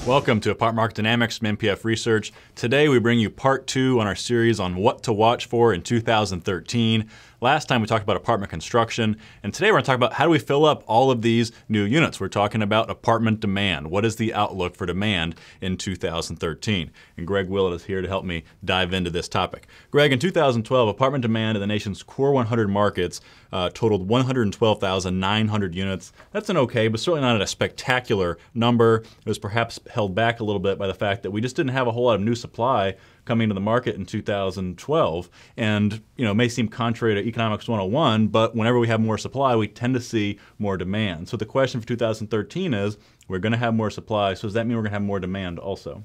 Welcome to Apartment Market Dynamics from MPF Research. Today we bring you part 2 on our series on what to watch for in 2013. Last time we talked about apartment construction, and today we're going to talk about how do we fill up all of these new units. We're talking about apartment demand. What is the outlook for demand in 2013? And Greg Willett is here to help me dive into this topic. Greg, in 2012, apartment demand in the nation's core 100 markets totaled 112,900 units. That's an okay, but certainly not a spectacular number. It was perhaps held back a little bit by the fact that we just didn't have a whole lot of new supply coming to the market in 2012. And, it may seem contrary to Economics 101, but whenever we have more supply, we tend to see more demand. So the question for 2013 is, we're going to have more supply, so does that mean we're going to have more demand also?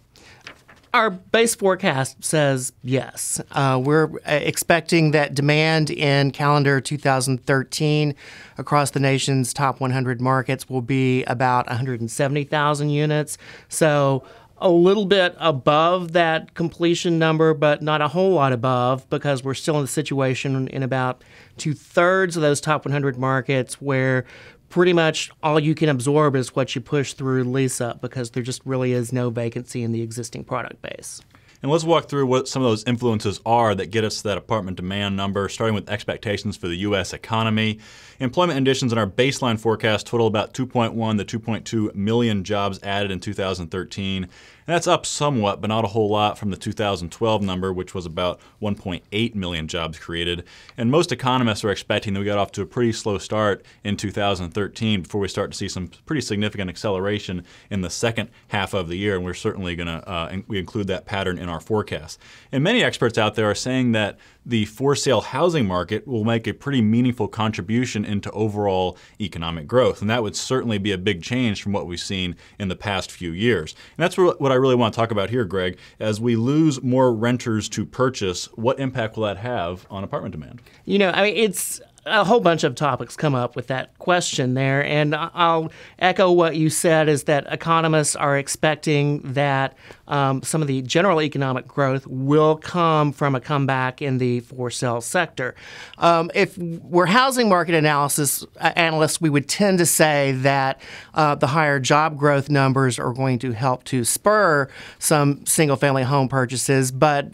Our base forecast says yes. We're expecting that demand in calendar 2013 across the nation's top 100 markets will be about 170,000 units. So a little bit above that completion number, but not a whole lot above, because we're still in a situation in about 2/3 of those top 100 markets where pretty much all you can absorb is what you push through lease up, because there just really is no vacancy in the existing product base. And let's walk through what some of those influences are that get us to that apartment demand number, starting with expectations for the U.S. economy. Employment conditions in our baseline forecast total about 2.1 to 2.2 million jobs added in 2013. And that's up somewhat, but not a whole lot from the 2012 number, which was about 1.8 million jobs created. And most economists are expecting that we got off to a pretty slow start in 2013 before we start to see some pretty significant acceleration in the second half of the year. And we're certainly going to we include that pattern in our forecast. And many experts out there are saying that the for-sale housing market will make a pretty meaningful contribution into overall economic growth. And that would certainly be a big change from what we've seen in the past few years. And that's what I really want to talk about here, Greg. As we lose more renters to purchase, what impact will that have on apartment demand? It's a whole bunch of topics come up with that question there, and I'll echo what you said, is that economists are expecting that some of the general economic growth will come from a comeback in the for-sale sector. If we're housing market analysts, we would tend to say that the higher job growth numbers are going to help to spur some single-family home purchases, but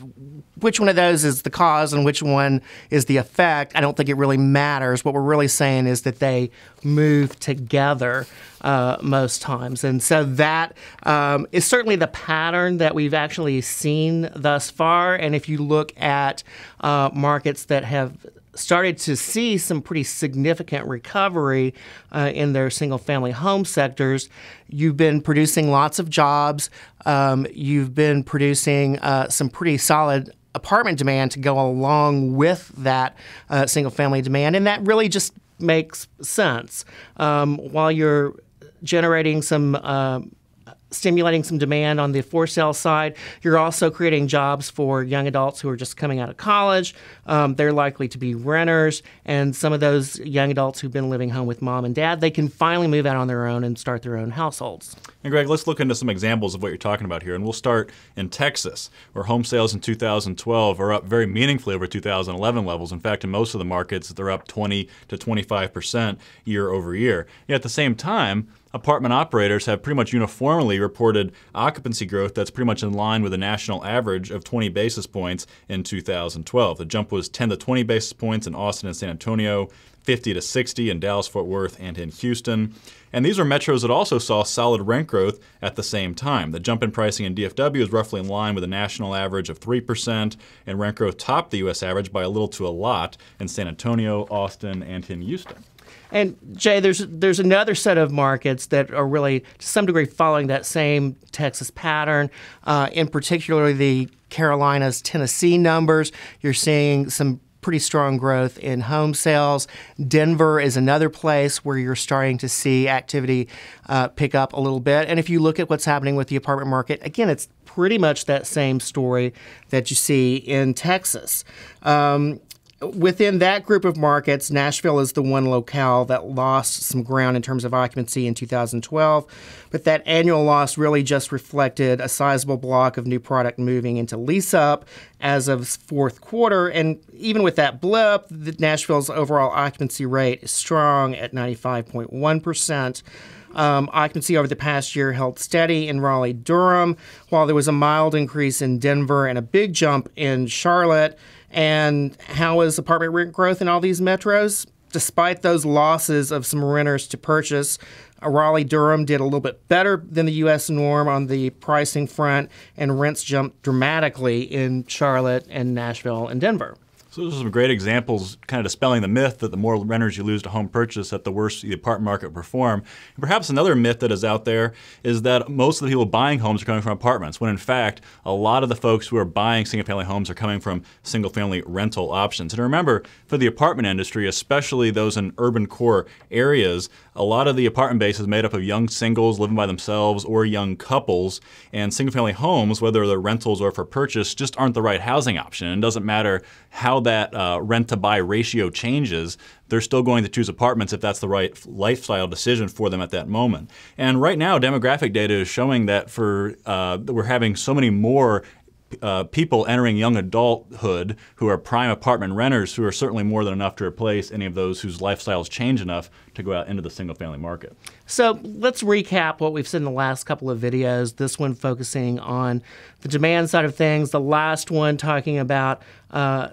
which one of those is the cause and which one is the effect, I don't think it really matters. What we're really saying is that they move together most times. And so that is certainly the pattern that we've actually seen thus far. And if you look at markets that have started to see some pretty significant recovery in their single-family home sectors, you've been producing lots of jobs. You've been producing some pretty solid apartment demand to go along with that single-family demand, and that really just makes sense. While you're generating stimulating some demand on the for-sale side, you're also creating jobs for young adults who are just coming out of college. They're likely to be renters, and some of those young adults who've been living home with mom and dad, they can finally move out on their own and start their own households. And Greg, let's look into some examples of what you're talking about here, and we'll start in Texas, where home sales in 2012 are up very meaningfully over 2011 levels. In fact, in most of the markets, they're up 20 to 25% year over year. Yet at the same time, apartment operators have pretty much uniformly reported occupancy growth that's pretty much in line with the national average of 20 basis points in 2012. The jump was 10 to 20 basis points in Austin and San Antonio, 50 to 60 in Dallas-Fort Worth and in Houston. And these are metros that also saw solid rent growth at the same time. The jump in pricing in DFW is roughly in line with a national average of 3%, and rent growth topped the U.S. average by a little to a lot in San Antonio, Austin, and in Houston. And Jay, there's another set of markets that are really, to some degree, following that same Texas pattern. In particular, the Carolinas, Tennessee numbers. You're seeing some pretty strong growth in home sales. Denver is another place where you're starting to see activity pick up a little bit. And if you look at what's happening with the apartment market, again, it's pretty much that same story that you see in Texas. Within that group of markets, Nashville is the one locale that lost some ground in terms of occupancy in 2012, but that annual loss really just reflected a sizable block of new product moving into lease-up as of fourth quarter. And even with that blip, Nashville's overall occupancy rate is strong at 95.1%. Occupancy over the past year held steady in Raleigh-Durham, while there was a mild increase in Denver and a big jump in Charlotte. And how is apartment rent growth in all these metros? Despite those losses of some renters to purchase, Raleigh-Durham did a little bit better than the U.S. norm on the pricing front, and rents jumped dramatically in Charlotte and Nashville and Denver. So those are some great examples kind of dispelling the myth that the more renters you lose to home purchase, that the worse the apartment market will perform. And perhaps another myth that is out there is that most of the people buying homes are coming from apartments, when in fact, a lot of the folks who are buying single-family homes are coming from single-family rental options. And remember, for the apartment industry, especially those in urban core areas, a lot of the apartment base is made up of young singles living by themselves or young couples, and single-family homes, whether they're rentals or for purchase, just aren't the right housing option. And it doesn't matter how that rent-to-buy ratio changes, they're still going to choose apartments if that's the right lifestyle decision for them at that moment. And right now, demographic data is showing that we're having so many more people entering young adulthood who are prime apartment renters, who are certainly more than enough to replace any of those whose lifestyles change enough to go out into the single-family market. So let's recap what we've said in the last couple of videos, this one focusing on the demand side of things, the last one talking about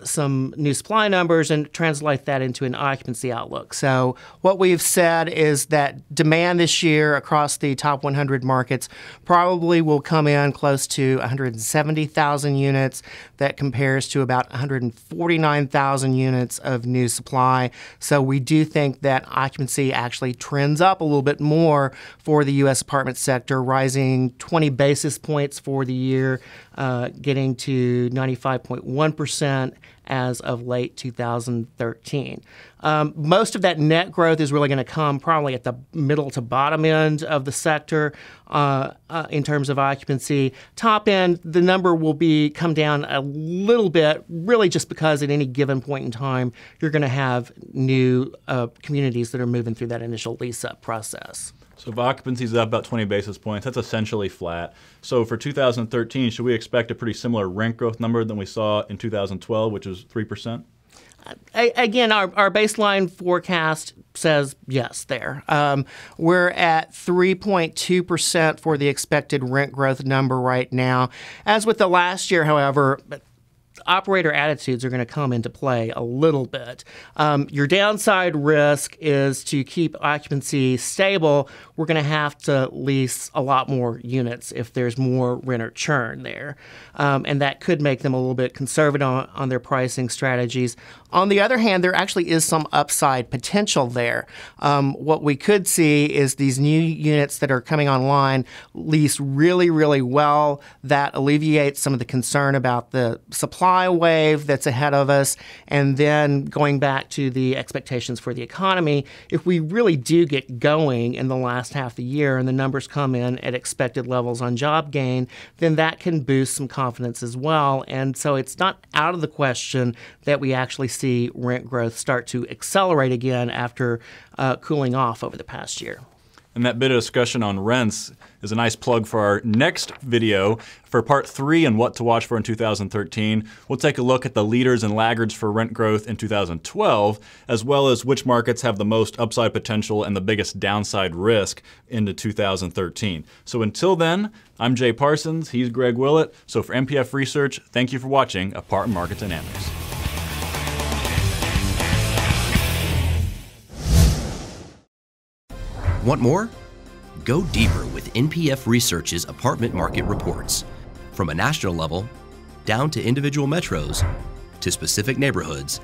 some new supply numbers, and translate that into an occupancy outlook. So what we've said is that demand this year across the top 100 markets probably will come in close to 170,000 units. That compares to about 149,000 units of new supply. So we do think that occupancy actually trends up a little bit more for the U.S. apartment sector, rising 20 basis points for the year, getting to 95.1% as of late 2013. Most of that net growth is really going to come probably at the middle to bottom end of the sector in terms of occupancy. Top end, the number will come down a little bit, really just because at any given point in time, you're going to have new communities that are moving through that initial lease-up process. So if occupancy is up about 20 basis points, that's essentially flat. So for 2013, should we expect a pretty similar rent growth number than we saw in 2012, which was 3%? Again, our baseline forecast says yes there. We're at 3.2% for the expected rent growth number right now. As with the last year, however, operator attitudes are going to come into play a little bit. Your downside risk is to keep occupancy stable. We're going to have to lease a lot more units if there's more renter churn there. And that could make them a little bit conservative on their pricing strategies. On the other hand, there actually is some upside potential there. What we could see is these new units that are coming online lease really, really well. That alleviates some of the concern about the supply wave that's ahead of us. And then going back to the expectations for the economy, if we really do get going in the last half of the year and the numbers come in at expected levels on job gain, then that can boost some confidence as well. And so it's not out of the question that we actually see rent growth start to accelerate again after cooling off over the past year. And that bit of discussion on rents is a nice plug for our next video. For part 3 and what to watch for in 2013, we'll take a look at the leaders and laggards for rent growth in 2012, as well as which markets have the most upside potential and the biggest downside risk into 2013. So until then, I'm Jay Parsons, he's Greg Willett. So for MPF Research, thank you for watching Apartment Market Dynamics. Want more? Go deeper with NPF Research's apartment market reports. From a national level, down to individual metros, to specific neighborhoods,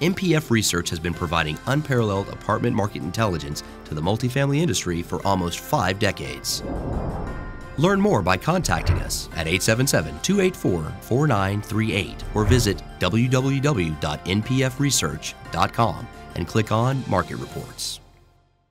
NPF Research has been providing unparalleled apartment market intelligence to the multifamily industry for almost 5 decades. Learn more by contacting us at 877-284-4938 or visit www.npfresearch.com and click on Market Reports.